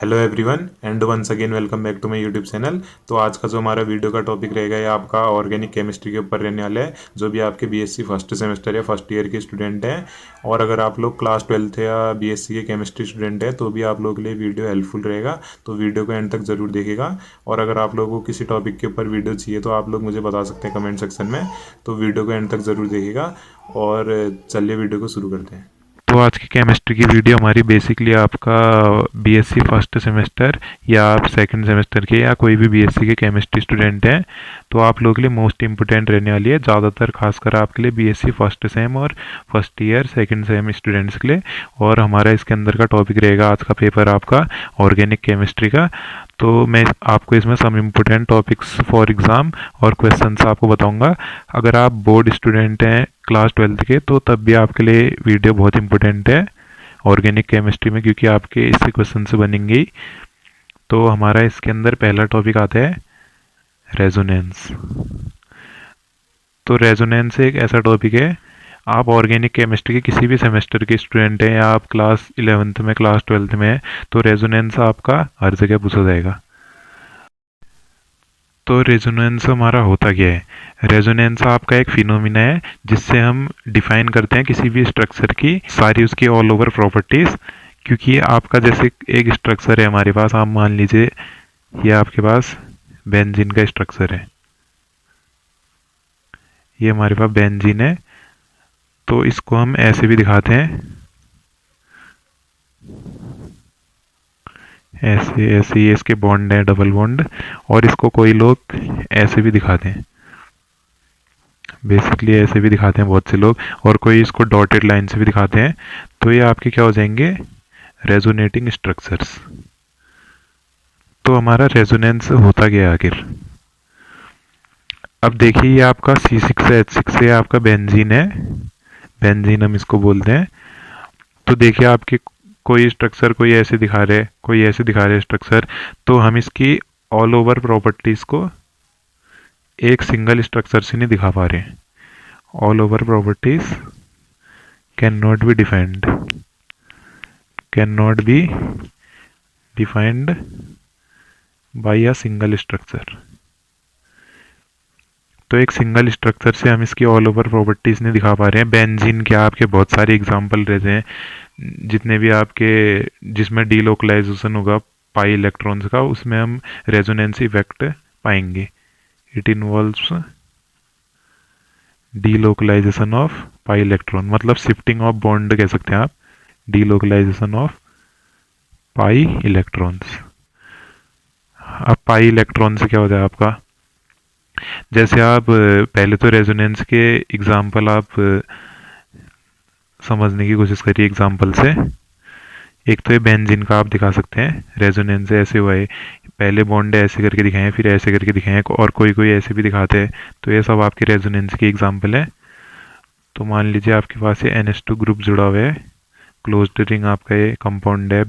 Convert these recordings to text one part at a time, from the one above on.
Hello everyone and once again welcome back to my YouTube channel. तो आज का जो हमारा वीडियो का टॉपिक रहेगा ये आपका ऑर्गेनिक केमिस्ट्री के ऊपर रहने वाला है। जो भी आपके बीएससी फर्स्ट सेमेस्टर या फर्स्ट ईयर के स्टूडेंट हैं और अगर आप लोग क्लास 12th या बीएससी के केमिस्ट्री स्टूडेंट हैं तो भी आप लोगों के लिए वीडियो हेल्पफुल रहेगा। तो वीडियो को एंड तक ज़रूर देखिएगा। और अगर आप लोगों को किसी टॉपिक के ऊपर वीडियो चाहिए तो आप लोग मुझे बता सकते हैं कमेंट सेक्शन में। तो वीडियो को एंड तक ज़रूर देखिएगा और चलिए वीडियो को शुरू करते हैं। तो आज की केमिस्ट्री की वीडियो हमारी बेसिकली आपका बीएससी फर्स्ट सेमेस्टर या आप सेकंड सेमेस्टर के या कोई भी बीएससी के केमिस्ट्री स्टूडेंट हैं तो आप लोगों के लिए मोस्ट इंपोर्टेंट रहने वाली है, ज़्यादातर खासकर आपके लिए बीएससी फर्स्ट सेम और first year second same students के लिए। और हमारा इसके अंदर का टॉपिक रहेगा आज का पेपर आपका ऑर्गेनिक केमिस्ट्री का। तो मैं आपको इसमें some important topics for exam और क्वेश्चंस आपको बताऊंगा। अगर आप बोर्ड स्टूडेंट हैं क्लास 12th के तो तब भी आपके लिए वीडियो बहुत इंपॉर्टेंट है ऑर्गेनिक केमिस्ट्री में, क्योंकि आपके इससे क्वेश्चन से बनेंगे। तो हमारा इसके अंदर पहला टॉपिक आता है रेजोनेंस। तो रेजोनेंस एक ऐसा टॉपिक है, आप ऑर्गेनिक केमिस्ट्री के किसी भी सेमेस्टर के स्टूडेंट हैं या आप क्लास 11th में क्लास 12th में हैं तो रेजोनेंस आपका हर जगह पूछा जाएगा। तो रेजोनेंस हमारा होता क्या है? रेजोनेंस आपका एक फिनोमिना है जिससे हम डिफाइन करते हैं किसी भी स्ट्रक्चर की सारी उसकी ऑल ओवर प्रॉपर्टीज। क्योंकि आपका जैसे एक स्ट्रक्चर है हमारे पास, आप मान लीजिए ये आपके पास बेंजीन का स्ट्रक्चर है, ये हमारे पास बेंजीन है। तो इसको हम ऐसे भी दिखाते हैं, ऐसे ऐसे ये इसके बॉन्ड है, डबल बॉन्ड। और इसको कोई लोग ऐसे भी दिखाते हैं, बेसिकली ऐसे भी दिखाते हैं बहुत से लोग, और कोई इसको डॉटेड लाइन से भी दिखाते हैं। तो ये आपके क्या हो जाएंगे? Resonating structures. तो हमारा रेजोनेंस होता गया आखिर। अब देखिए ये आपका C6H6 से आपका बेंजीन है, बेंजीन हम इसको बोलते हैं। तो देखिए आपके कोई स्ट्रक्चर कोई ऐसे दिखा रहे, कोई ऐसे दिखा रहे स्ट्रक्चर, तो हम इसकी ऑल ओवर प्रॉपर्टीज को एक सिंगल स्ट्रक्चर से नहीं दिखा पा रहे। All over properties can not be defined, can not be defined by a single structure. तो एक सिंगल स्ट्रक्चर से हम इसकी ऑल ओवर प्रॉपर्टीज नहीं दिखा पा रहे हैं। बेंजीन के आपके बहुत सारे एग्जांपल रहते हैं, जितने भी आपके जिसमें डीलोकलाइजेशन होगा पाई इलेक्ट्रॉन्स का, उसमें हम रेजोनेंस इफेक्ट पाएंगे। It involves delocalization of pi electron, मतलब शिफ्टिंग ऑफ बॉन्ड कह सकते हैं आप, डीलोकलाइजेशन ऑफ पाई इलेक्ट्रॉन्स। अब पाई इलेक्ट्रॉन से क्या होता है आपका? जैसे आप पहले तो रेजोनेंस के एग्जांपल आप समझने की कोशिश करिए एग्जांपल से। एक तो ये बेंजीन का आप दिखा सकते हैं, रेजोनेंस ऐसे हुआ है, पहले बॉन्ड ऐसे करके दिखाए फिर ऐसे करके दिखाए, और कोई कोई ऐसे भी दिखाते हैं। तो ये सब आपके रेजोनेंस की एग्जांपल है। तो मान लीजिए आपके पास ये NH2 ग्रुप जुड़ा हुआ है, क्लोज्ड रिंग आपका ये कंपाउंड है।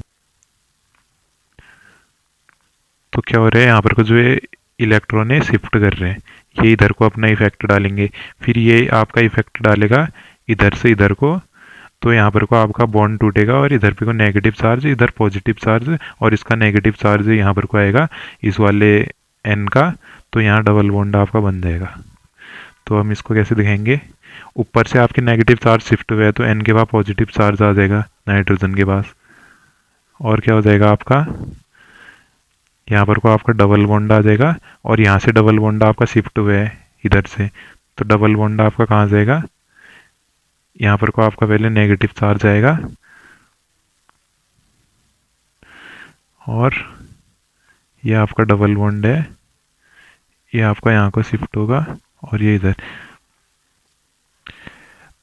तो क्या हो रहा है यहाँ पर को जो ये इलेक्ट्रॉन है शिफ्ट कर रहे हैं, ये इधर को अपना इफेक्ट डालेंगे, फिर ये आपका इफेक्ट डालेगा इधर से इधर को। तो यहाँ पर को आपका बॉन्ड टूटेगा और इधर पे को नेगेटिव चार्ज, इधर पॉजिटिव चार्ज, और इसका नेगेटिव चार्ज यहाँ पर को आएगा इस वाले N का। तो यहाँ डबल बॉन्ड आपका बन जाएगा। तो हम इसको कैसे दिखाएंगे? ऊपर से आपके नेगेटिव चार्ज शिफ्ट हुए है तो N के पास पॉजिटिव चार्ज आ जाएगा नाइट्रोजन के पास, और क्या हो जाएगा आपका? यहाँ पर को आपका डबल बॉन्ड आ जाएगा, और यहाँ से डबल बॉन्ड आपका शिफ्ट हुआ है इधर से, तो डबल बॉन्ड आपका कहाँ जाएगा? यहाँ पर को आपका पहले नेगेटिव चार्ज आएगा, और ये आपका डबल बॉन्ड है, ये आपका यहाँ को शिफ्ट होगा और ये इधर।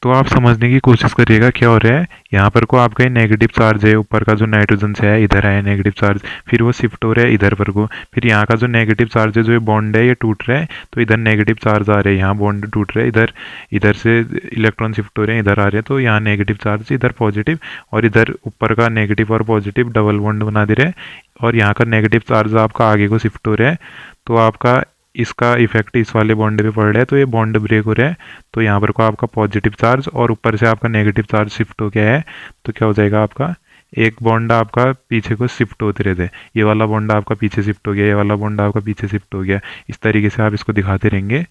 तो आप समझने की कोशिश करिएगा क्या हो रहा है। यहाँ पर को आपका ये नेगेटिव चार्ज है, ऊपर का जो नाइट्रोजन से है इधर है नेगेटिव चार्ज, फिर वो शिफ्ट हो रहा है इधर पर को, फिर यहाँ का जो नेगेटिव चार्ज है जो ये बॉन्ड है ये टूट रहा है, तो इधर नेगेटिव चार्ज आ रहे हैं, यहाँ बॉन्ड टूट रहा है, इधर इधर से इलेक्ट्रॉन शिफ्ट हो रहे हैं इधर आ रहे हैं, तो यहाँ नेगेटिव चार्ज इधर पॉजिटिव, और इधर ऊपर का नेगेटिव और पॉजिटिव डबल बॉन्ड बना दे रहे हैं, और यहाँ का नेगेटिव चार्ज आपका आगे को शिफ्ट हो रहा है। तो आपका इसका इफेक्ट इस वाले बॉन्ड पे पड़ रहा है, तो ये बॉन्ड ब्रेक हो रहा है। तो यहाँ पर को आपका पॉजिटिव चार्ज और ऊपर से आपका नेगेटिव चार्ज शिफ्ट हो गया है, तो क्या हो जाएगा आपका? एक बॉन्ड आपका पीछे को शिफ्ट होते रहते हैं, ये वाला बॉन्ड आपका पीछे शिफ्ट हो गया, ये वाला बॉन्ड आपका पीछे शिफ्ट हो गया, इस तरीके से आप इसको दिखाते रहेंगे।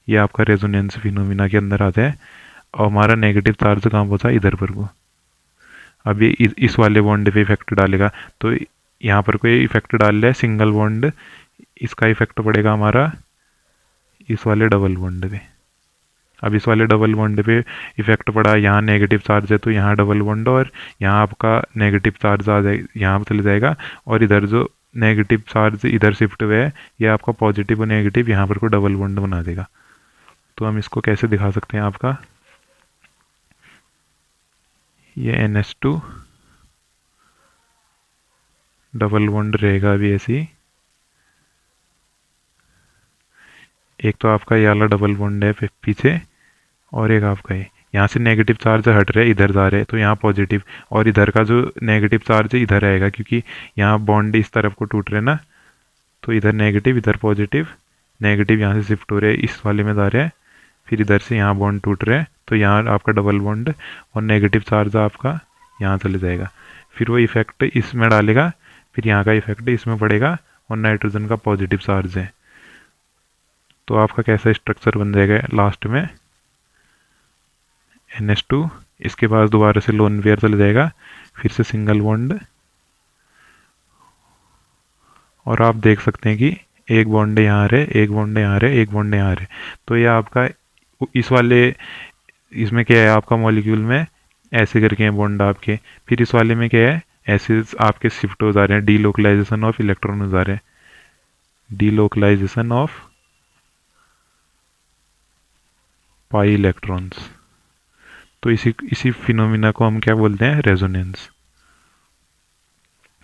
ये आपका रेजोनेंस फिनोमिना के अंदर आता है। और हमारा नेगेटिव चार्ज कहाँ पहुँचा, इधर पर को। अब ये इस वाले बॉन्ड पे इफेक्ट डालेगा, तो यहाँ पर कोई इफेक्ट डाल रहा है सिंगल बॉन्ड, इसका इफेक्ट पड़ेगा हमारा इस वाले डबल बॉन्ड पे। अब इस वाले डबल बॉन्ड पे इफेक्ट पड़ा, यहाँ नेगेटिव चार्ज है तो यहाँ डबल बॉन्ड, और यहाँ आपका नेगेटिव चार्ज आ जाए, यहाँ पर चले जाएगा, और इधर जो नेगेटिव चार्ज इधर शिफ्ट हुआ है ये आपका पॉजिटिव और नेगेटिव यहाँ पर को डबल बॉन्ड बना देगा। तो हम इसको कैसे दिखा सकते हैं, आपका ये NH2 डबल बॉन्ड रहेगा अभी ऐसे ही। एक तो आपका ये वाला डबल बॉन्ड है पीछे, और एक आपका है यहाँ से नेगेटिव चार्ज हट रहे इधर जा रहे हैं, तो यहाँ पॉजिटिव, और इधर का जो नेगेटिव चार्ज है इधर आएगा, क्योंकि यहाँ बॉन्ड इस तरफ को टूट रहे ना, तो इधर नेगेटिव इधर पॉजिटिव, नेगेटिव यहाँ से शिफ्ट हो रहे हैं इस वाले में जा रहे हैं, फिर इधर से यहाँ बॉन्ड टूट रहे हैं, तो यहाँ आपका डबल बॉन्ड और नेगेटिव चार्ज आपका यहाँ चले जाएगा, फिर वो इफेक्ट इसमें डालेगा, फिर यहाँ का इफेक्ट इसमें पड़ेगा, और नाइट्रोजन का पॉजिटिव चार्ज है। तो आपका कैसा स्ट्रक्चर बन जाएगा लास्ट में, NH2, इसके बाद दोबारा से लोन पेयर चले जाएगा, फिर से सिंगल बॉन्ड, और आप देख सकते हैं कि एक बॉन्ड यहाँ रहे, एक बॉन्ड यहाँ रहे, एक बॉन्ड यहाँ रहे। तो ये आपका इस वाले इसमें क्या है, आपका मॉलिक्यूल में ऐसे करके हैं बॉन्ड आपके, फिर इस वाले में क्या है, ऐसे आपके शिफ्ट हो जा रहे हैं, डीलोकलाइजेशन ऑफ इलेक्ट्रॉन हो जा रहे हैं, डीलोकलाइजेशन ऑफ पाई इलेक्ट्रॉन्स। तो इसी फिनोमिना को हम क्या बोलते हैं, रेजोनेंस।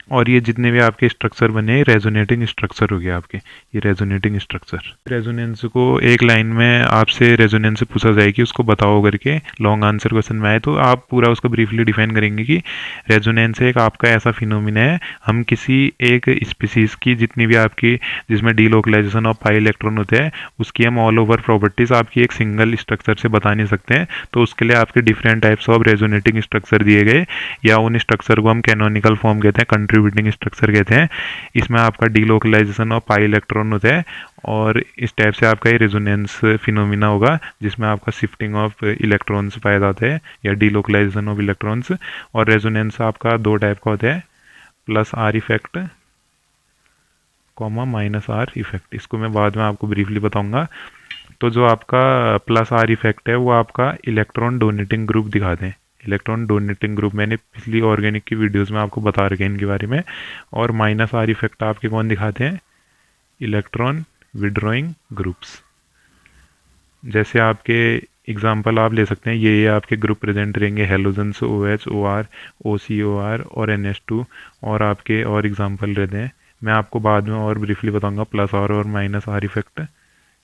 और ये जितने भी आपके स्ट्रक्चर बने रेजोनेटिंग स्ट्रक्चर हो गया आपके, ये रेजोनेटिंग स्ट्रक्चर। रेजोनेंस को एक लाइन में आपसे रेजोनेंस पूछा जाए कि उसको बताओ करके, लॉन्ग आंसर क्वेश्चन में आए तो आप पूरा उसको ब्रीफली डिफाइन करेंगे कि रेजोनेंस एक आपका ऐसा फिनोमिना है, हम किसी एक स्पीसीज की जितनी भी आपकी जिसमें डीलोकलाइजेशन ऑफ पाई इलेक्ट्रॉन होते हैं उसकी हम ऑल ओवर प्रॉपर्टीज आपकी एक सिंगल स्ट्रक्चर से बता नहीं सकते हैं। तो उसके लिए आपके different types of resonating structure दिए गए, या उन स्ट्रक्चर को हम कैनोनिकल फॉर्म कहते हैं, कंट्रीब्यूटिंग स्ट्रक्चर कहते हैं। इसमें आपका डीलोकलाइजेशन ऑफ पाई इलेक्ट्रॉन होता है, और इस टाइप से आपका ये रेजोनेंस फिनोमिना होगा जिसमें आपका शिफ्टिंग ऑफ इलेक्ट्रॉन्स पाए जाते हैं या डीलोकलाइजेशन ऑफ इलेक्ट्रॉन्स। और रेजोनेंस आपका दो टाइप का होता है, plus are effect comma minus are effect. इसको मैं बाद में आपको ब्रीफली बताऊंगा। तो जो आपका प्लस आर इफेक्ट है वो आपका इलेक्ट्रॉन डोनेटिंग ग्रुप दिखाते हैं, इलेक्ट्रॉन डोनेटिंग ग्रुप मैंने पिछली ऑर्गेनिक की वीडियोस में आपको बता रखे हैं इनके बारे में। और माइनस आर इफेक्ट आपके कौन दिखाते हैं, इलेक्ट्रॉन विड्रॉइंग ग्रुप्स। जैसे आपके एग्जांपल आप ले सकते हैं, ये आपके ग्रुप प्रेजेंट रहेंगे, हेलोजन्स OH OR OCOR और NH2, और आपके और एग्जांपल रहते हैं। मैं आपको बाद में और ब्रीफली बताऊंगा प्लस आर और माइनस आर इफेक्ट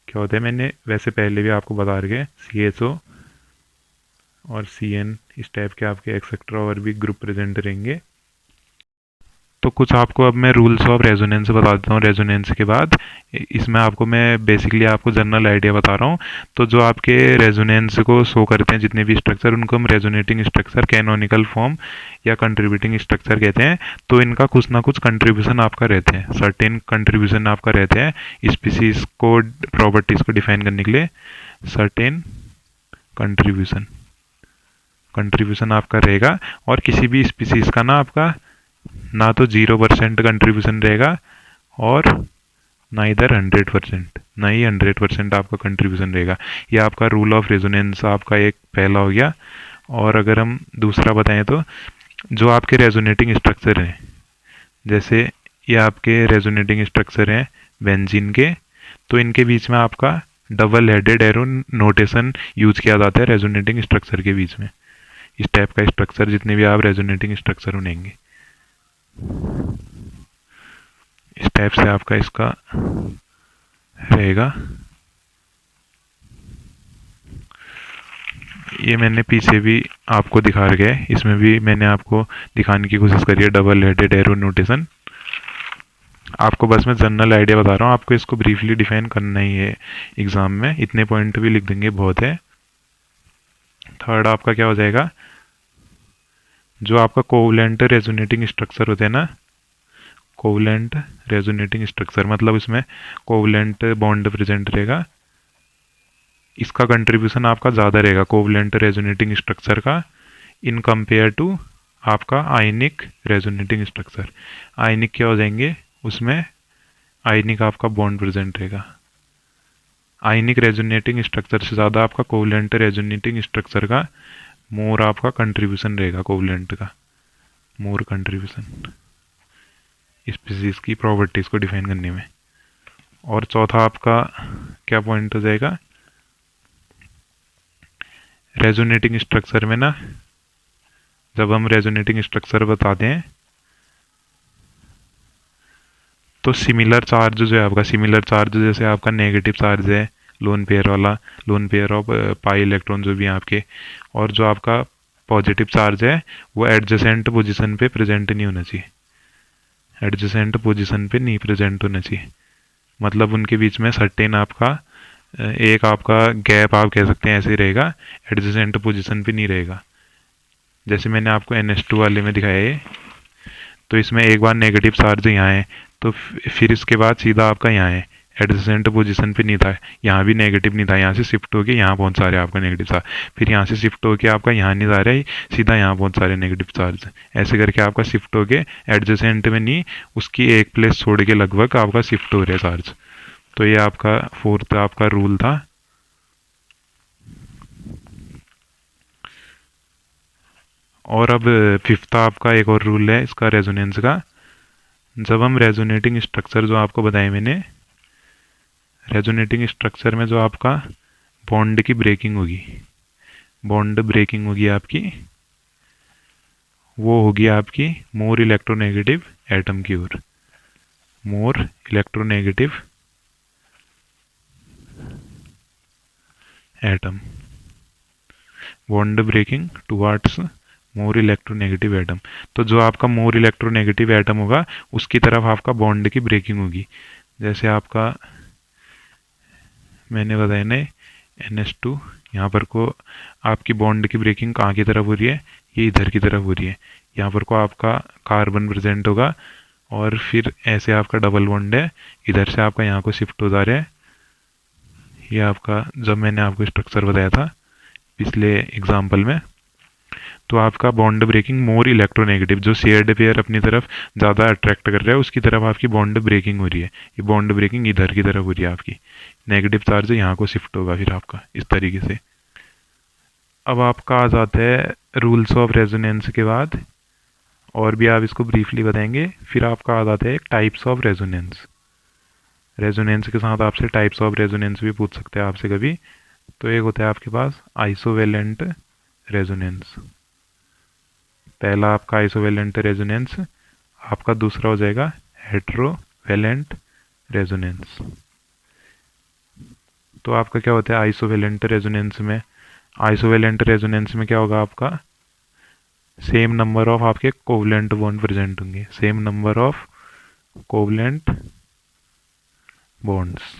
क्या होता है। मैंने वैसे पहले भी आपको बता रखे, CHO और CN इस टाइप के आपके एक्सेट्रा और भी ग्रुप प्रेजेंट रहेंगे। तो कुछ आपको अब मैं रूल्स ऑफ रेजोनेंस बता देता हूँ। रेजोनेंस के बाद इसमें आपको मैं बेसिकली आपको जनरल आइडिया बता रहा हूँ। तो जो आपके रेजोनेंस को शो करते हैं जितने भी स्ट्रक्चर, उनको हम रेजोनेटिंग स्ट्रक्चर, कैनोनिकल फॉर्म या कंट्रीब्यूटिंग स्ट्रक्चर कहते हैं। तो इनका कुछ ना कुछ कंट्रीब्यूशन आपका रहते हैं, सर्टेन कंट्रीब्यूशन आपका रहते हैं स्पीसीज को प्रॉपर्टीज़ को डिफाइन करने के लिए। सर्टेन कंट्रीब्यूशन आपका रहेगा, और किसी भी स्पीसीज का ना आपका ना तो 0% कंट्रीब्यूशन रहेगा और ना इधर 100%, ना ही 100% आपका कंट्रीब्यूशन रहेगा। ये आपका रूल ऑफ रेजोनेंस आपका एक पहला हो गया। और अगर हम दूसरा बताएं तो जो आपके रेजोनेटिंग स्ट्रक्चर हैं, जैसे ये आपके रेजोनेटिंग स्ट्रक्चर हैं बेंजीन के, तो इनके बीच में आपका double headed arrow notation use किया जाता है रेजोनेटिंग स्ट्रक्चर के बीच में। इस टाइप का स्ट्रक्चर जितने भी आप रेजोनेटिंग स्ट्रक्चर बनेंगे, इस टाइप से आपका इसका रहेगा। ये मैंने पीछे भी आपको दिखा रखा है, इसमें भी मैंने आपको दिखाने की कोशिश करी है डबल हेडेड एरो नोटेशन। आपको बस मैं जनरल आइडिया बता रहा हूँ, आपको इसको ब्रीफली डिफाइन करना ही है एग्जाम में, इतने पॉइंट भी लिख देंगे बहुत है। थर्ड आपका क्या हो जाएगा, जो आपका कोवलेंट रेजोनेटिंग स्ट्रक्चर होते हैं ना, कोवलेंट रेजोनेटिंग स्ट्रक्चर मतलब इसमें कोवलेंट बॉन्ड प्रेजेंट रहेगा, इसका कंट्रीब्यूशन आपका ज़्यादा रहेगा कोवलेंट रेजोनेटिंग स्ट्रक्चर का इन कंपेयर टू आपका आयनिक रेजोनेटिंग स्ट्रक्चर। आयनिक क्या हो जाएंगे, उसमें आयनिक आपका बॉन्ड प्रेजेंट रहेगा। आयनिक रेजोनेटिंग स्ट्रक्चर से ज़्यादा आपका कोवलेंट रेजोनेटिंग स्ट्रक्चर का मोर आपका कंट्रीब्यूशन रहेगा, कोवलेंट का मोर कंट्रीब्यूशन स्पीसीज की प्रॉपर्टीज़ को डिफाइन करने में। और चौथा आपका क्या पॉइंट हो जाएगा, रेजोनेटिंग स्ट्रक्चर में ना, जब हम रेजोनेटिंग स्ट्रक्चर बताते हैं तो सिमिलर चार्ज जो है आपका, सिमिलर चार्ज जैसे आपका नेगेटिव चार्ज है लोन पेयर वाला, loan pair of pi electron जो भी है आपके, और जो आपका पॉजिटिव चार्ज है वो एडजेसेंट पोजीशन पे प्रेजेंट नहीं होना चाहिए, एडजेसेंट पोजीशन पे नहीं प्रेजेंट होना चाहिए। मतलब उनके बीच में सर्टेन आपका एक आपका गैप आप कह सकते हैं ऐसे रहेगा, एडजेसेंट पोजीशन पे नहीं रहेगा। जैसे मैंने आपको NH2 वाले में दिखाया है, तो इसमें एक बार नेगेटिव चार्ज यहाँ है तो फिर इसके बाद सीधा आपका यहाँ है, एडजेसेंट पोजीशन पे नहीं था, यहाँ भी नेगेटिव नहीं था, यहाँ से शिफ्ट होके यहाँ पहुँच रहा है आपका नेगेटिव चार्ज, फिर यहाँ से शिफ्ट होके आपका यहाँ नहीं जा रहा है, सीधा यहाँ पहुँच रहा है नेगेटिव चार्ज। ऐसे करके आपका शिफ्ट होके एडजेसेंट में नहीं, उसकी एक प्लेस छोड़ के लगभग आपका शिफ्ट हो रहा है चार्ज। तो ये आपका फोर्थ आपका रूल था। और अब फिफ्थ आपका एक और रूल है इसका रेजोनेंस का। जब हम रेजोनेटिंग स्ट्रक्चर जो आपको बताया मैंने, रेजोनेटिंग स्ट्रक्चर में जो आपका बॉन्ड की ब्रेकिंग होगी, बॉन्ड ब्रेकिंग होगी आपकी, वो होगी आपकी मोर इलेक्ट्रोनेगेटिव एटम की ओर, more electronegative atom, bond breaking towards more electronegative atom. तो जो आपका मोर इलेक्ट्रोनेगेटिव एटम होगा उसकी तरफ आपका बॉन्ड की ब्रेकिंग होगी। जैसे आपका मैंने बताया ना NH2, यहाँ पर को आपकी बॉन्ड की ब्रेकिंग कहाँ की तरफ हो रही है, ये इधर की तरफ हो रही है। यहाँ पर को आपका कार्बन प्रेजेंट होगा और फिर ऐसे आपका डबल बॉन्ड है, इधर से आपका यहाँ को शिफ्ट हो जा रहा है। ये आपका जब मैंने आपको स्ट्रक्चर बताया था पिछले एग्जाम्पल में, तो आपका बॉन्ड ब्रेकिंग मोर इलेक्ट्रोनेगेटिव, जो शेयर्ड पेयर अपनी तरफ ज़्यादा अट्रैक्ट कर रहा है उसकी तरफ आपकी बॉन्ड ब्रेकिंग हो रही है। ये बॉन्ड ब्रेकिंग इधर की तरफ हो रही है, आपकी नेगेटिव चार्ज यहाँ को शिफ्ट होगा फिर आपका इस तरीके से। अब आपका आ जाता है रूल्स ऑफ रेजोनेंस के बाद, और भी आप इसको ब्रीफली बताएंगे, फिर आपका आ जाता है टाइप्स ऑफ रेजोनेंस। रेजोनेंस के साथ आपसे टाइप्स ऑफ रेजोनेंस भी पूछ सकते हैं आपसे कभी। तो एक होता है आपके पास आइसोवेलेंट रेजोनेंस, पहला आपका आइसोवेलेंट रेजोनेंस, आपका दूसरा हो जाएगा हेट्रोवेलेंट रेजोनेंस। तो आपका क्या होता है आइसोवेलेंट रेजोनेंस में, आइसोवेलेंट रेजोनेंस में क्या होगा आपका, सेम नंबर ऑफ आपके कोवलेंट बॉन्ड प्रेजेंट होंगे, same number of covalent bonds.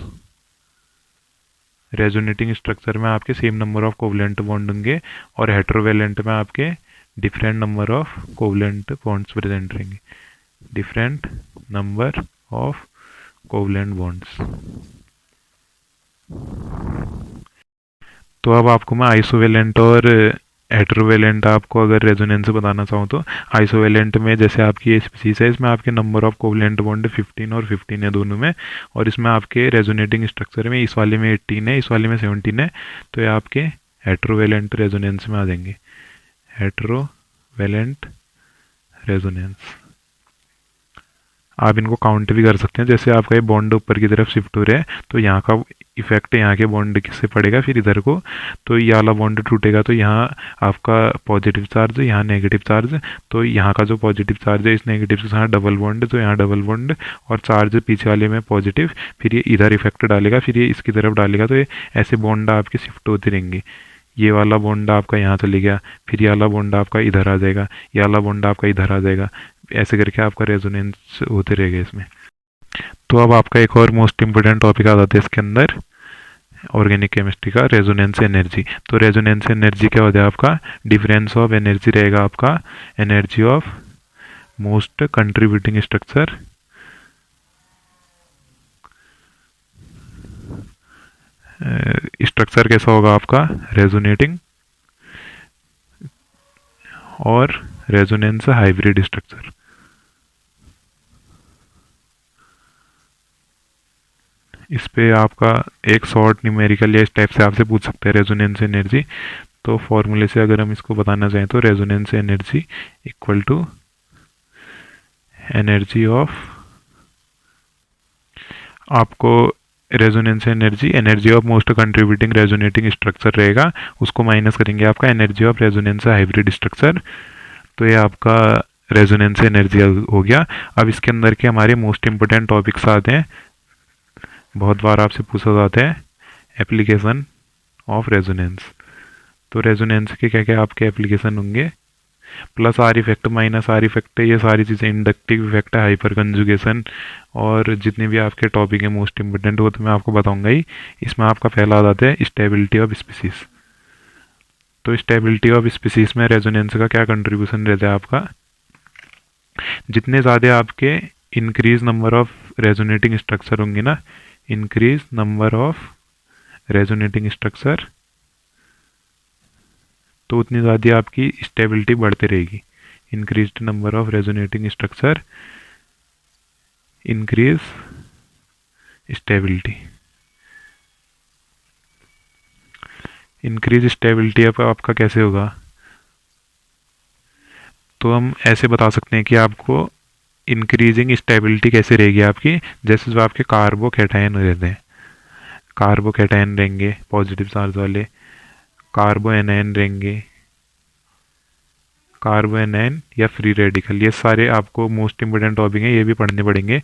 Resonating structure में आपके same number of covalent bond होंगे, और हेट्रोवेलेंट में आपके different number of covalent bonds present रहेंगे, different number of covalent bonds. तो अब आपको मैं आइसोवेलेंट और हेट्रोवेलेंट आपको अगर रेजोनेंस बताना चाहूँ तो, आइसोवेलेंट में जैसे आपकी ये स्पीसीज है, इसमें आपके नंबर ऑफ कोवलेंट बॉन्ड 15 और 15 है दोनों में, और इसमें आपके रेजोनेटिंग स्ट्रक्चर में इस वाले में 18 है, इस वाले में 17 है, तो ये आपके हेट्रोवेलेंट रेजोनेंस में आ जाएंगे, हेट्रोवेलेंट रेजोनेंस। आप इनको काउंट भी कर सकते हैं, जैसे आपका ये बॉन्ड ऊपर की तरफ शिफ्ट हो रहा है तो यहाँ का इफेक्ट यहाँ के बॉन्ड से पड़ेगा फिर इधर को, तो ये वाला बॉन्ड टूटेगा तो यहाँ आपका पॉजिटिव चार्ज, यहाँ नेगेटिव चार्ज, तो यहाँ का जो पॉजिटिव चार्ज है इस नेगेटिव के साथ डबल बॉन्ड, तो यहाँ डबल बॉन्ड और चार्ज पीछे वाले में पॉजिटिव, फिर ये इधर इफेक्ट डालेगा, फिर ये इसकी तरफ डालेगा, तो ये ऐसे बॉन्ड आपके शिफ्ट होते रहेंगे। ये वाला बॉन्ड आपका यहाँ चले गया, फिर ये वाला बॉन्ड आपका इधर आ जाएगा, ये वाला बॉन्ड आपका इधर आ जाएगा, ऐसे करके आपका रेजोनेंस होते रहेगा इसमें। तो अब आपका एक और मोस्ट इम्पोर्टेंट टॉपिक आ जाता है इसके अंदर, ऑर्गेनिक केमिस्ट्री का रेजोनेंस एनर्जी। तो रेजोनेंस एनर्जी क्या होता है आपका, डिफरेंस ऑफ एनर्जी रहेगा आपका energy of most contributing structure structure कैसा होगा आपका, रेजोनेटिंग और रेजोनेंस हाइब्रिड स्ट्रक्चर। इस पे आपका एक शॉर्ट न्यूमेरिकल या इस टाइप से आपसे पूछ सकते हैं रेजोनेंस एनर्जी। तो फॉर्मूले से अगर हम इसको बताना चाहें तो resonance energy equal to energy of, आपको resonance energy energy of most contributing resonating structure रहेगा, उसको माइनस करेंगे आपका energy of resonance hybrid structure. तो ये आपका रेजोनेंस एनर्जी हो गया। अब इसके अंदर के हमारे मोस्ट इंपोर्टेंट टॉपिक्स आते हैं, बहुत बार आपसे पूछा जाता है, एप्लीकेशन ऑफ रेजोनेंस। तो रेजोनेंस के क्या क्या आपके एप्लीकेशन होंगे, plus are effect, minus are effect, ये सारी चीज़ें, इंडक्टिव इफेक्ट है, हाइपर कंजुगेशन, और जितने भी आपके टॉपिक है मोस्ट इंपोर्टेंट वो तो मैं आपको बताऊंगा ही। इसमें आपका पहला आ जाता है स्टेबिलिटी ऑफ स्पीसीज। तो स्टेबिलिटी ऑफ स्पीसीज में रेजोनेंस का क्या कंट्रीब्यूशन रहता है आपका, जितने ज़्यादा आपके increase number of resonating structure होंगे ना, increase number of resonating structure, तो उतनी ज़्यादा आपकी स्टेबिलिटी बढ़ती रहेगी। Increase number of resonating structure increase stability. Increase stability अब आपका कैसे होगा, तो हम ऐसे बता सकते हैं कि आपको इंक्रीजिंग स्टेबिलिटी कैसे रहेगी आपकी, जैसे जो आपके कार्बोकैटायन रहते हैं, कार्बोकैटायन रहेंगे पॉजिटिव चार्ज वाले, कार्बो एनायन रहेंगे, कार्बो एनायन या फ्री रेडिकल, ये सारे आपको मोस्ट इंपोर्टेंट टॉपिक हैं, ये भी पढ़ने पड़ेंगे।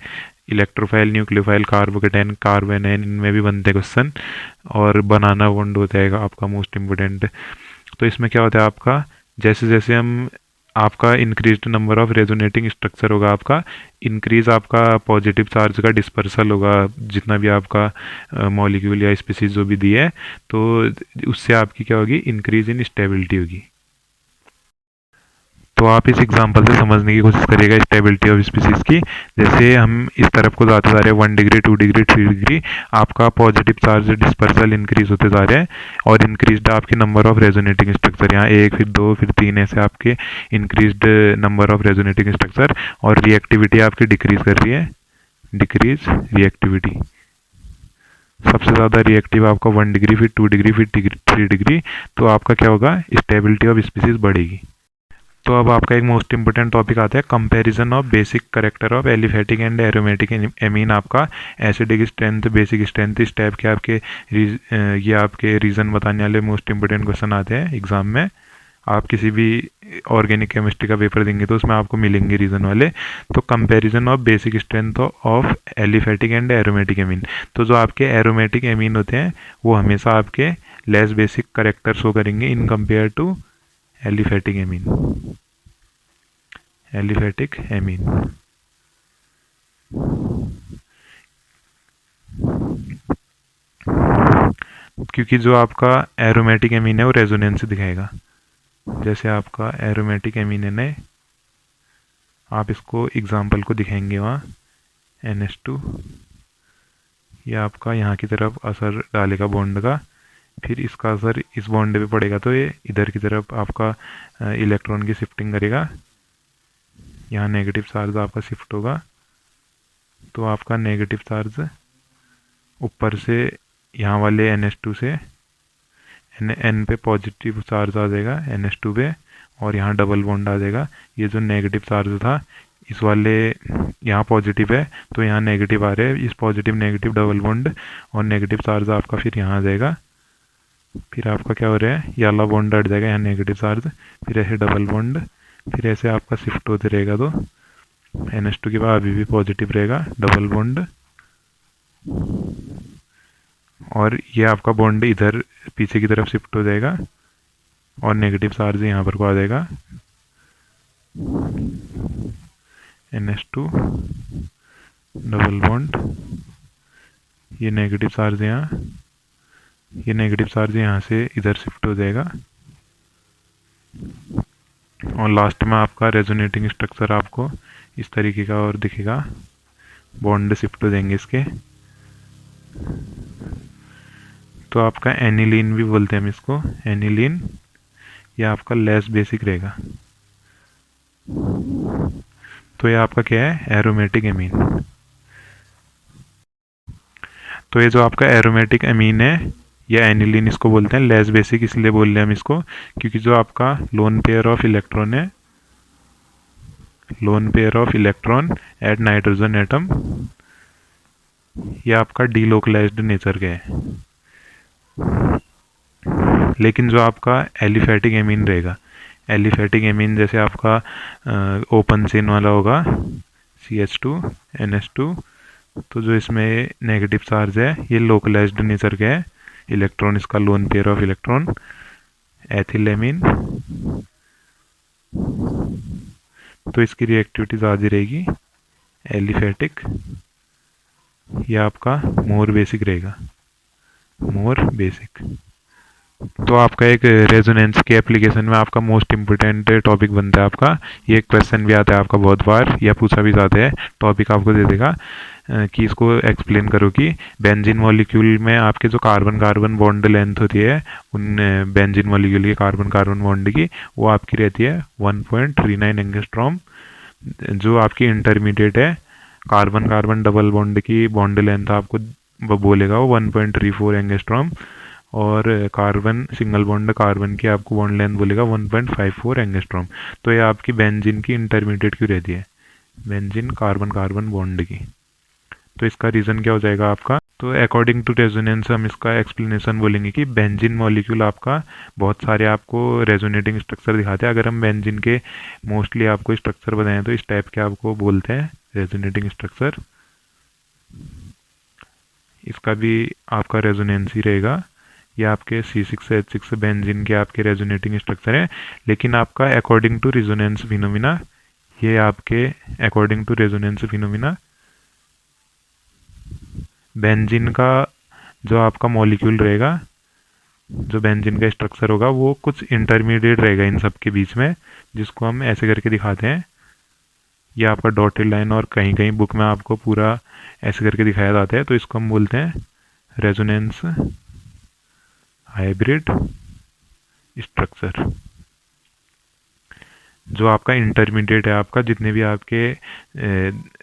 इलेक्ट्रोफाइल, न्यूक्लियोफाइल, कार्बोकैटायन, कार्बो एनायन, इनमें भी बनते हैं क्वेश्चन। और बनाना बॉन्ड होता है आपका मोस्ट इंपोर्टेंट। तो इसमें क्या होता है आपका, जैसे जैसे हम आपका increase number of resonating structure होगा आपका, इंक्रीज आपका पॉजिटिव चार्ज का डिस्पर्सल होगा, जितना भी आपका मॉलिक्यूल या स्पीसीज जो भी दिए है, तो उससे आपकी क्या होगी, इंक्रीज इन स्टेबिलिटी होगी। तो आप इस एग्जांपल से समझने की कोशिश करिएगा स्टेबिलिटी ऑफ स्पीसीज की। जैसे हम इस तरफ को जाते जा रहे हैं 1 डिग्री 2 डिग्री 3 डिग्री, आपका पॉजिटिव चार्ज डिस्पर्सल इंक्रीज होते जा रहे हैं, और इंक्रीज्ड आपके नंबर ऑफ रेजोनेटिंग स्ट्रक्चर, यहाँ 1 फिर 2 फिर 3 ऐसे आपके increased number of resonating structure, और रिएक्टिविटी आपकी डिक्रीज कर रही है, डिक्रीज रिएक्टिविटी। सबसे ज़्यादा रिएक्टिव आपका 1 डिग्री फिर 2 डिग्री फिर 3 डिग्री, तो आपका क्या होगा, स्टेबिलिटी ऑफ स्पीसीज बढ़ेगी। तो अब आपका एक मोस्ट इंपोर्टेंट टॉपिक आता है comparison of basic character of aliphatic and aromatic amine. आपका एसिडिक स्ट्रेंथ, बेसिक स्ट्रेंथ, इस टाइप के आपके ये आपके रीज़न बताने वाले मोस्ट इंपोर्टेंट क्वेश्चन आते हैं एग्जाम में। आप किसी भी ऑर्गेनिक केमिस्ट्री का पेपर देंगे तो उसमें आपको मिलेंगे रीज़न वाले। तो comparison of basic strength of aliphatic and aromatic amine, तो जो आपके एरोमेटिक एमीन होते हैं वो हमेशा आपके लेस बेसिक करेक्टर शो करेंगे in compare to aliphatic amine, aliphatic amine. क्योंकि जो आपका एरोमेटिक एमीन है वो रेजोनेंस दिखाएगा। जैसे आपका एरोमेटिक एमीन है, आप इसको एग्जाम्पल को दिखाएंगे वहाँ NH2, ये आपका यहाँ की तरफ असर डालेगा बॉन्ड का, फिर इसका असर इस बॉन्ड पे पड़ेगा तो ये इधर की तरफ आपका इलेक्ट्रॉन की शिफ्टिंग करेगा, यहाँ नेगेटिव चार्ज आपका शिफ्ट होगा, तो आपका नेगेटिव चार्ज ऊपर से यहाँ वाले NH2 से N पे पॉजिटिव चार्ज आ जाएगा NH2 पे, और यहाँ डबल बॉन्ड आ जाएगा। ये जो नेगेटिव चार्ज था इस वाले यहाँ पॉजिटिव है तो यहाँ नेगेटिव आ रहे हैं, इस पॉजिटिव नेगेटिव डबल बॉन्ड और नेगेटिव चार्ज आपका फिर यहाँ आ जाएगा। फिर आपका क्या हो रहा है, ये वाला बॉन्ड हट जाएगा, यहाँ नेगेटिव चार्ज, फिर ऐसे डबल बॉन्ड, फिर ऐसे आपका शिफ्ट होते रहेगा। तो NH2 के बाद अभी भी पॉजिटिव रहेगा, डबल बॉन्ड, और ये आपका बॉन्ड इधर पीछे की तरफ शिफ्ट हो जाएगा और नेगेटिव चार्ज यहाँ पर को आ जाएगा, NH2 डबल बॉन्ड, ये नेगेटिव चार्ज यहाँ ये नेगेटिव चार्ज यहाँ से इधर शिफ्ट हो जाएगा और लास्ट में आपका रेजोनेटिंग स्ट्रक्चर आपको इस तरीके का और दिखेगा। बॉन्ड शिफ्ट हो जाएंगे इसके। तो आपका एनिलीन भी बोलते हैं हम इसको, एनिलीन। ये आपका लेस बेसिक रहेगा। तो ये आपका क्या है, एरोमेटिक एमीन। तो ये जो आपका एरोमेटिक एमीन है या एनिलीन इसको बोलते हैं, लेस बेसिक इसलिए बोल रहे हैं हम इसको क्योंकि जो आपका लोन पेयर ऑफ इलेक्ट्रॉन है, lone pair of electron at nitrogen atom, ये आपका डीलोकलाइज्ड नेचर का है। लेकिन जो आपका एलिफेटिक एमीन रहेगा, एलिफेटिक एमीन जैसे आपका ओपन चेन वाला होगा CH2 NH2, तो जो इसमें नेगेटिव चार्ज है ये लोकलाइज्ड नेचर का है। इलेक्ट्रॉन इसका लोन पेयर ऑफ इलेक्ट्रॉन एथिलेमीन, तो इसकी रिएक्टिविटी ज़्यादा रहेगी एलिफेटिक। ये आपका मोर बेसिक रहेगा, मोर बेसिक। तो आपका एक रेजोनेंस के एप्लीकेशन में आपका मोस्ट इम्पोर्टेंट टॉपिक बनता है आपका, ये क्वेश्चन भी आता है आपका बहुत बार या पूछा भी जाता है, टॉपिक आपको दे देगा कि इसको एक्सप्लेन करो कि बेंजीन मॉलिक्यूल में आपके जो कार्बन कार्बन बॉन्ड लेंथ होती है उन बेंजीन मॉलिक्यूल के कार्बन कार्बन बॉन्ड की, वो आपकी रहती है 1.39 एंगस्ट्रॉम। जो आपकी इंटरमीडिएट है कार्बन कार्बन डबल बॉन्ड की बॉन्ड लेंथ आपको बोलेगा वो 1.34 एंगस्ट्रॉम, और कार्बन सिंगल बॉन्ड कार्बन की आपको बॉन्ड लेंथ बोलेगा 1.54 एंगस्ट्रॉम। तो ये आपकी बेंजीन की इंटरमीडिएट क्यों रहती है, बेंजीन कार्बन कार्बन बॉन्ड की। तो इसका रीज़न क्या हो जाएगा आपका, तो अकॉर्डिंग टू रेजोनेंस हम इसका एक्सप्लेनेशन बोलेंगे कि बेंजीन मॉलिक्यूल आपका बहुत सारे आपको रेजोनेटिंग स्ट्रक्चर दिखाते हैं। अगर हम बेंजीन के मोस्टली आपको स्ट्रक्चर बताएं तो इस टाइप के आपको बोलते हैं रेजोनेटिंग स्ट्रक्चर। इसका भी आपका रेजोनेंस ही रहेगा। ये आपके C6H6 बेंजीन के आपके रेजोनेटिंग स्ट्रक्चर हैं, लेकिन आपका अकॉर्डिंग टू रेजोनेंस फिनोमिना, ये आपके according to resonance phenomena benzene का जो आपका मॉलिक्यूल रहेगा, जो बेंजीन का स्ट्रक्चर होगा वो कुछ इंटरमीडिएट रहेगा इन सब के बीच में, जिसको हम ऐसे करके दिखाते हैं। ये आपका डॉटेड लाइन और कहीं कहीं बुक में आपको पूरा ऐसे करके दिखाया जाता है, तो इसको हम बोलते हैं रेजोनेंस हाइब्रिड स्ट्रक्चर। जो आपका इंटरमीडिएट है, आपका जितने भी आपके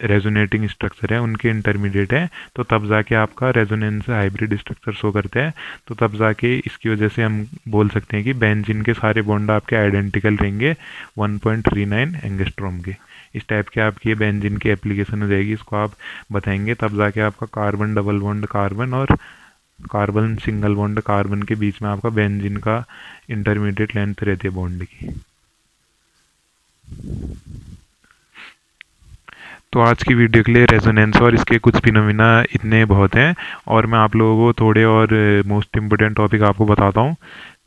रेजोनेटिंग स्ट्रक्चर है उनके इंटरमीडिएट है, तो तब जाके आपका रेजोनेंस हाइब्रिड स्ट्रक्चर शो करते हैं। तो तब जाके इसकी वजह से हम बोल सकते हैं कि बेंजीन के सारे बॉन्ड आपके आइडेंटिकल रहेंगे 1.39 एंगस्ट्रॉम के। इस टाइप के आपकी बेंजीन की एप्लीकेशन हो जाएगी, इसको आप बताएंगे, तब जाके आपका कार्बन डबल बॉन्ड कार्बन और कार्बन सिंगल बॉन्ड कार्बन के बीच में आपका बेंजीन का इंटरमीडिएट लेंथ रहती है बॉन्ड की। तो आज की वीडियो के लिए रेजोनेंस और इसके कुछ फिनोमिना इतने बहुत हैं, और मैं आप लोगों को थोड़े और मोस्ट इम्पोर्टेंट टॉपिक आपको बताता हूँ।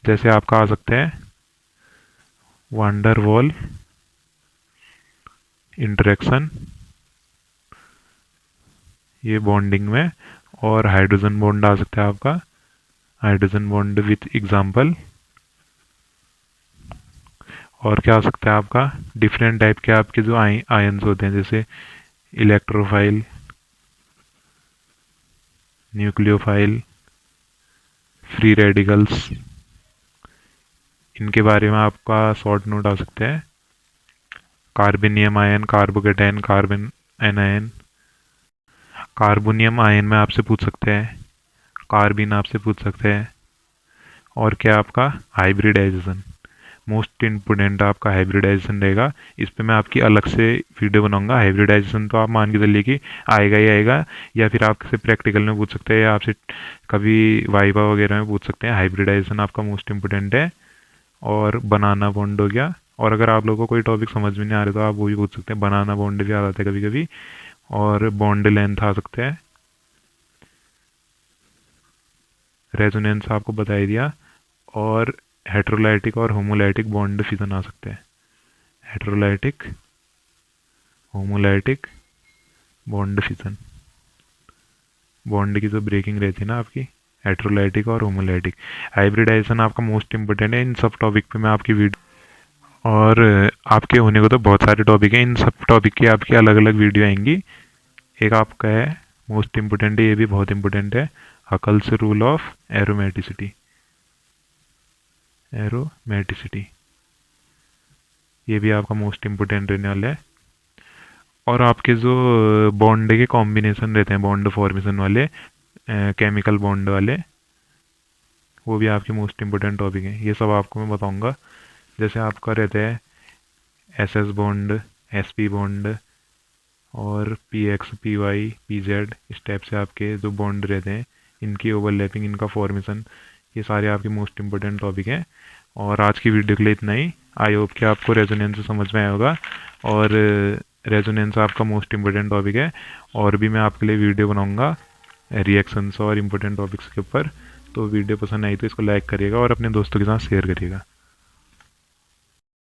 जैसे आपका आ सकता है वान डर वाल इंटरेक्शन, ये बॉन्डिंग में, और हाइड्रोजन बॉन्ड आ सकता है आपका, हाइड्रोजन बॉन्ड विथ एग्जाम्पल। और क्या आ सकता है आपका, डिफरेंट टाइप के आपके जो आयंस होते हैं, जैसे इलेक्ट्रोफाइल, न्यूक्लियोफाइल, फ्री रेडिकल्स, इनके बारे में आपका शॉर्ट नोट आ सकता है। Carbonium ion, carbocation, carbon anion. Carbonium ion में आपसे पूछ सकते हैं, कार्बिन आपसे पूछ सकते हैं। और क्या आपका हाइब्रिडाइजेशन, मोस्ट इम्पोर्टेंट आपका हाइब्रिडाइजेशन रहेगा। इस पे मैं आपकी अलग से वीडियो बनाऊंगा। हाइब्रिडाइजेशन तो आप मान के चलिए कि आएगा ही आएगा, या फिर आपसे प्रैक्टिकल में पूछ सकते हैं, या आपसे कभी वाइवा वगैरह में पूछ सकते हैं। हाइब्रिडाइजेशन आपका मोस्ट इम्पोर्टेंट है। और बनाना बॉन्ड हो गया। और अगर आप लोगों को कोई टॉपिक समझ में नहीं आ रहा तो आप वो भी पूछ सकते हैं, बनाना बॉन्ड भी आ जाता है कभी कभी। और बॉन्ड लेंथ आ सकते हैं। रेजोनेंस आपको बता ही दिया। और हेट्रोलाइटिक और होमोलाइटिक बॉन्ड फिजन आ सकते हैं। Heterolytic homolytic bond fission, bond की जो ब्रेकिंग रहती है ना आपकी, हेट्रोलाइटिक और होमोलाइटिक। हाइब्रिडाइजेशन आपका मोस्ट इंपॉर्टेंट है। इन सब टॉपिक पे मैं आपकी वीडियो, और आपके होने को तो बहुत सारे टॉपिक हैं, इन सब टॉपिक की आपकी अलग अलग वीडियो आएंगी। एक आपका है मोस्ट इंपॉर्टेंट है, ये भी बहुत इंपॉर्टेंट है, Huckel's rule of aromaticity. Aromaticity ये भी आपका मोस्ट इंपॉर्टेंट रहने वाला है। और आपके जो बॉन्ड के कॉम्बिनेशन रहते हैं, बॉन्ड फॉर्मेशन वाले, केमिकल बॉन्ड वाले, वो भी आपके मोस्ट इंपॉर्टेंट टॉपिक हैं। ये सब आपको मैं बताऊंगा। जैसे आपका रहता है S S bond, S P bond, और P X, P Y, P Z, इस टाइप से आपके जो बॉन्ड रहते हैं, इनकी ओवरलैपिंग, इनका फॉर्मेशन, ये सारे आपके मोस्ट इंपॉर्टेंट टॉपिक हैं। और आज की वीडियो के लिए इतना ही। आई होप कि आपको रेजोनेंस समझ में आया होगा, और रेजोनेंस आपका मोस्ट इंपॉर्टेंट टॉपिक है। और भी मैं आपके लिए वीडियो बनाऊंगा रिएक्शंस और इम्पोर्टेंट टॉपिक्स के ऊपर। तो वीडियो पसंद आई तो इसको लाइक करिएगा और अपने दोस्तों के साथ शेयर करिएगा।